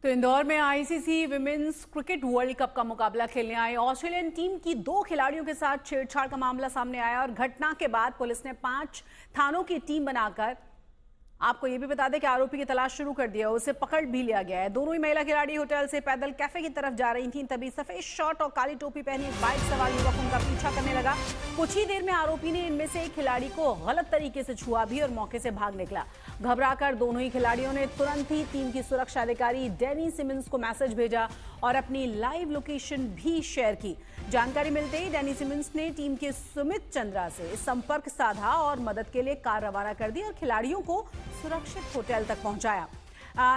तो इंदौर में ICC women's cricket world cup का मुकाबला खेलने आए ऑस्ट्रेलियन टीम की 2 खिलाड़ियों के साथ छेड़छाड़ का मामला सामने आया और घटना के बाद पुलिस ने 5 थानों की टीम बनाकर आपको ये भी बता दें कि आरोपी की तलाश शुरू कर दिया, उसे पकड़ भी लिया गया है। दोनों ही महिला खिलाड़ी होटल से पैदल कैफे की तरफ जा रही थीं, तभी सफेद शर्ट और काली टोपी पहनी एक बाइक सवार युवक उनका पीछा करने लगा। कुछ ही देर में आरोपी ने इनमें से एक खिलाड़ी को गलत तरीके से छुआ भी और मौके से भाग निकला। घबराकर दोनों ही खिलाड़ियों ने तुरंत ही टीम की सुरक्षा अधिकारी डैनी सिमंस को मैसेज भेजा और अपनी लाइव लोकेशन भी शेयर की। जानकारी मिलते ही डैनी सिमंस ने टीम के सुमित चंद्रा से संपर्क साधा और मदद के लिए कार रवाना कर दी और खिलाड़ियों को सुरक्षित होटल तक पहुंचाया।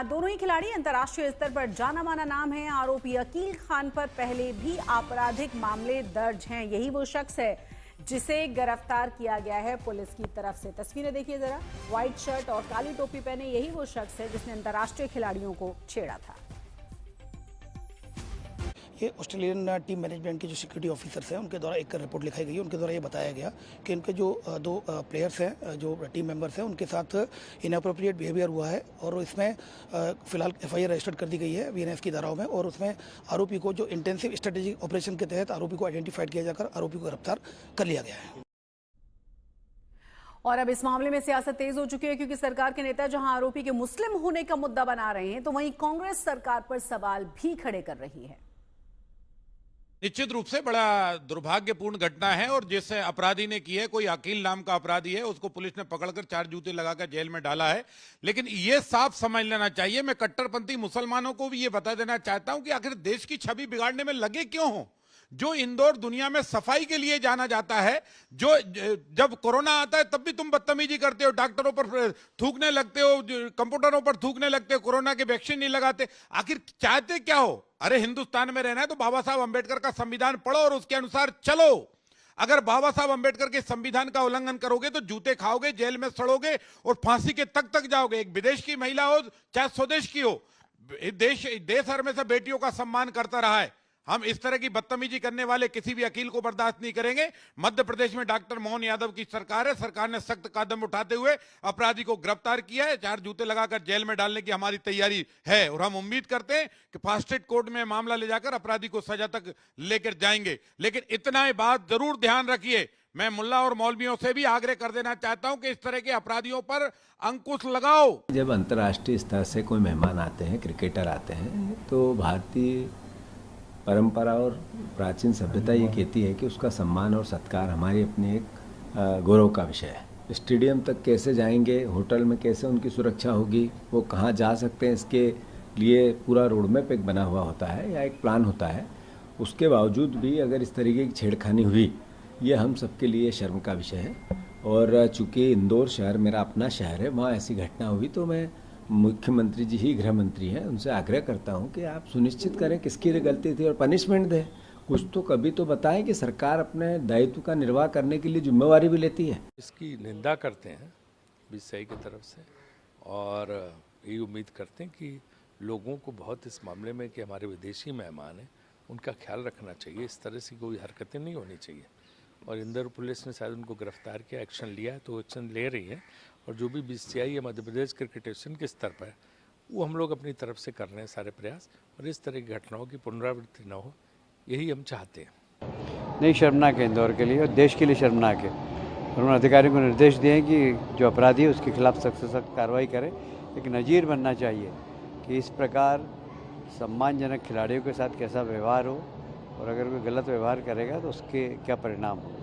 दोनों ही खिलाड़ी अंतर्राष्ट्रीय स्तर पर जाना माना नाम है। आरोपी अकील खान पर पहले भी आपराधिक मामले दर्ज हैं। यही वो शख्स है जिसे गिरफ्तार किया गया है पुलिस की तरफ से। तस्वीरें देखिए जरा, व्हाइट शर्ट और काली टोपी पहने यही वो शख्स है जिसने अंतर्राष्ट्रीय खिलाड़ियों को छेड़ा था। ये ऑस्ट्रेलियन टीम मैनेजमेंट के जो सिक्योरिटी ऑफिसर्स हैं उनके द्वारा एक रिपोर्ट लिखाई गई है। उनके द्वारा ये बताया गया कि इनके जो 2 प्लेयर्स हैं, जो टीम मेंबर्स हैं, उनके साथ इनअप्रोप्रिएट बिहेवियर हुआ है और इसमें फिलहाल एफआईआर रजिस्टर्ड कर दी गई है बीएनएस की धाराओं में और उसमें आरोपी को जो इंटेंसिव स्ट्रेटेजिक ऑपरेशन के तहत आरोपी को आइडेंटिफाइड किया जाकर आरोपी को गिरफ्तार कर लिया गया है। और अब इस मामले में सियासत तेज हो चुकी है क्योंकि सरकार के नेता जहां आरोपी के मुस्लिम होने का मुद्दा बना रहे हैं तो वहीं कांग्रेस सरकार पर सवाल भी खड़े कर रही है। निश्चित रूप से बड़ा दुर्भाग्यपूर्ण घटना है और जिस अपराधी ने की है, कोई अकील नाम का अपराधी है, उसको पुलिस ने पकड़कर 4 जूते लगाकर जेल में डाला है। लेकिन ये साफ समझ लेना चाहिए, मैं कट्टरपंथी मुसलमानों को भी ये बता देना चाहता हूं कि आखिर देश की छवि बिगाड़ने में लगे क्यों हो। जो इंदौर दुनिया में सफाई के लिए जाना जाता है, जो जब कोरोना आता है तब भी तुम बदतमीजी करते हो, डॉक्टरों पर थूकने लगते हो, कंप्यूटरों पर थूकने लगते हो, कोरोना के वैक्सीन नहीं लगाते। आखिर चाहते क्या हो? अरे हिंदुस्तान में रहना है तो बाबा साहब अंबेडकर का संविधान पढ़ो और उसके अनुसार चलो। अगर बाबा साहब अंबेडकर के संविधान का उल्लंघन करोगे तो जूते खाओगे, जेल में सड़ोगे और फांसी के तक जाओगे। एक विदेश की महिला हो चाहे स्वदेश की हो, देश हर में से बेटियों का सम्मान करता रहा है। हम इस तरह की बदतमीजी करने वाले किसी भी वकील को बर्दाश्त नहीं करेंगे। मध्य प्रदेश में डॉक्टर मोहन यादव की सरकार है, सरकार ने सख्त कदम उठाते हुए अपराधी को गिरफ्तार किया है। 4 जूते लगाकर जेल में डालने की हमारी तैयारी है और हम उम्मीद करते हैं कि फास्ट ट्रैक कोर्ट में मामला ले जाकर अपराधी को सजा तक लेकर जाएंगे। लेकिन इतना ही बात जरूर ध्यान रखिए, मैं मुल्ला और मौलवियों से भी आग्रह कर देना चाहता हूं कि इस तरह के अपराधियों पर अंकुश लगाओ। जब अंतर्राष्ट्रीय स्तर से कोई मेहमान आते हैं, क्रिकेटर आते हैं, तो भारतीय परंपरा और प्राचीन सभ्यता ये कहती है कि उसका सम्मान और सत्कार हमारी अपनी एक गौरव का विषय है। स्टेडियम तक कैसे जाएंगे, होटल में कैसे उनकी सुरक्षा होगी, वो कहाँ जा सकते हैं, इसके लिए पूरा रोड मैप एक बना हुआ होता है या एक प्लान होता है। उसके बावजूद भी अगर इस तरीके की छेड़खानी हुई, ये हम सबके लिए शर्म का विषय है। और चूँकि इंदौर शहर मेरा अपना शहर है, वहाँ ऐसी घटना हुई तो मैं मुख्यमंत्री जी ही गृह मंत्री हैं, उनसे आग्रह करता हूं कि आप सुनिश्चित करें किसकी गलती थी और पनिशमेंट दें। कुछ तो कभी तो बताएं कि सरकार अपने दायित्व का निर्वाह करने के लिए जिम्मेवारी भी लेती है। इसकी निंदा करते हैं बीसीसीआई की तरफ से और यही उम्मीद करते हैं कि लोगों को बहुत इस मामले में कि हमारे विदेशी मेहमान हैं उनका ख्याल रखना चाहिए। इस तरह से कोई हरकतें नहीं होनी चाहिए और इंदौर पुलिस ने शायद उनको गिरफ्तार किया, एक्शन लिया है तो एक्शन ले रही है। और जो भी बीसीसीआई या मध्य प्रदेश क्रिकेट एसोसिएशन के स्तर पर है वो हम लोग अपनी तरफ से कर रहे हैं सारे प्रयास और इस तरह की घटनाओं की पुनरावृत्ति न हो, यही हम चाहते हैं। नहीं, शर्मनाक है इंदौर के लिए और देश के लिए शर्मनाक है। उन्होंने अधिकारियों को निर्देश दिए हैं कि जो अपराधी है उसके खिलाफ सख्त से सख्त कार्रवाई करें। एक नज़ीर बनना चाहिए कि इस प्रकार सम्मानजनक खिलाड़ियों के साथ कैसा व्यवहार हो और अगर कोई गलत व्यवहार करेगा तो उसके क्या परिणाम हो।